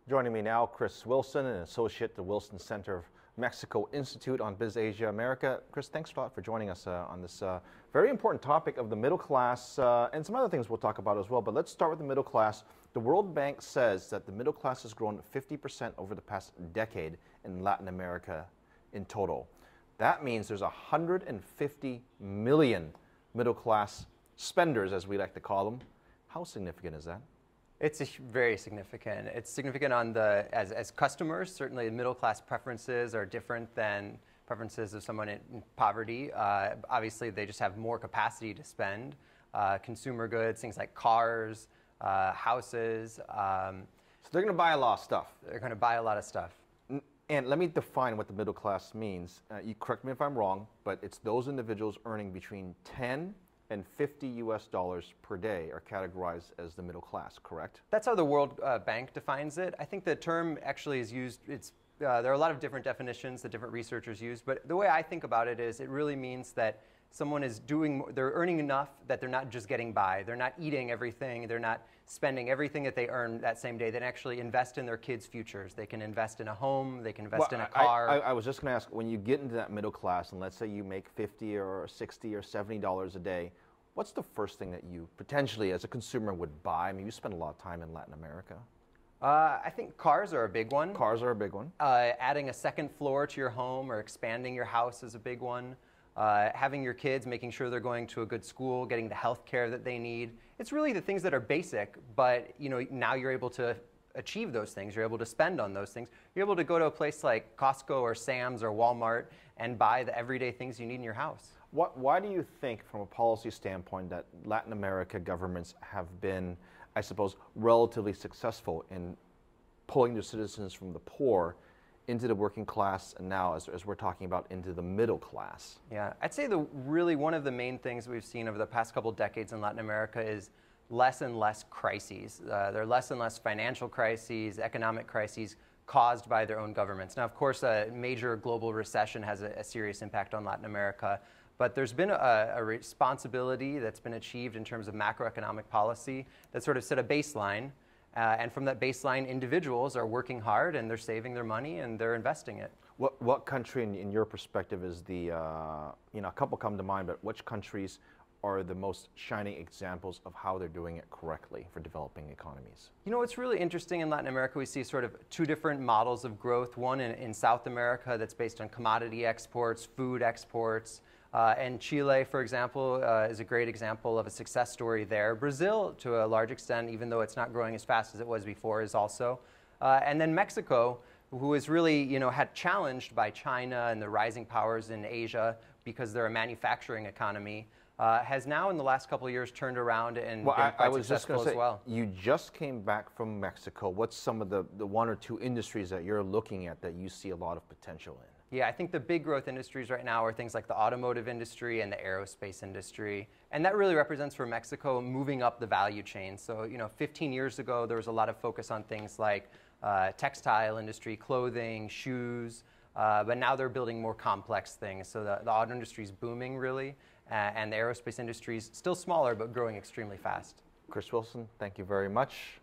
Joining me now, Chris Wilson, an associate at the Wilson Center of Mexico Institute on BizAsia America. Chris, thanks a lot for joining us on this very important topic of the middle class and some other things we'll talk about as well. But let's start with the middle class. The World Bank says that the middle class has grown 50% over the past decade in Latin America in total. That means there's 150 million middle class spenders, as we like to call them. How significant is that? It's very significant. It's significant on the as customers. Certainly, middle class preferences are different than preferences of someone in poverty. Obviously, they just have more capacity to spend. Consumer goods, things like cars, houses. So they're going to buy a lot of stuff. They're going to buy a lot of stuff. And let me define what the middle class means. You correct me if I'm wrong, but it's those individuals earning between 10 and 50 US dollars per day are categorized as the middle class, correct? That's how the World Bank defines it. I think the term actually is used, there are a lot of different definitions that different researchers use, but the way I think about it is it really means that someone is they're earning enough that they're not just getting by. They're not eating everything. They're not spending everything that they earn that same day. They can actually invest in their kids' futures. They can invest in a home. They can invest in a car. I was just going to ask, when you get into that middle class, and let's say you make 50 or 60 or $70 a day, what's the first thing that you potentially, as a consumer, would buy? I mean, you spend a lot of time in Latin America. I think cars are a big one. Cars are a big one. Adding a second floor to your home or expanding your house is a big one. Having your kids, making sure they're going to a good school, getting the health care that they need. It's really the things that are basic, but now you're able to achieve those things. You're able to spend on those things. You're able to go to a place like Costco or Sam's or Walmart and buy the everyday things you need in your house. Why do you think, from a policy standpoint, that Latin America governments have been, I suppose, relatively successful in pulling their citizens from the poor into the working class, and now, as we're talking about, into the middle class? Yeah, I'd say really one of the main things we've seen over the past couple decades in Latin America is less and less crises. There are less and less financial crises, economic crises caused by their own governments. Now, of course, a major global recession has a serious impact on Latin America, but there's been a responsibility that's been achieved in terms of macroeconomic policy that sort of set a baseline. And from that baseline, individuals are working hard and they're saving their money and they're investing it. What country, in your perspective, is the, a couple come to mind, but which countries are the most shining examples of how they're doing it correctly for developing economies? What's really interesting in Latin America, we see sort of two different models of growth. One in South America that's based on commodity exports, food exports. And Chile, for example, is a great example of a success story there. Brazil, to a large extent, even though it's not growing as fast as it was before, is also. And then Mexico, who is really, had challenged by China and the rising powers in Asia because they're a manufacturing economy, has now in the last couple of years turned around and been quite successful as well. You just came back from Mexico. What's some of the one or two industries that you're looking at that you see a lot of potential in? Yeah, I think the big growth industries right now are things like the automotive industry and the aerospace industry. And that really represents for Mexico moving up the value chain. So, 15 years ago, there was a lot of focus on things like textile industry, clothing, shoes. But now they're building more complex things. So the auto industry is booming, really. And the aerospace industry is still smaller, but growing extremely fast. Chris Wilson, thank you very much.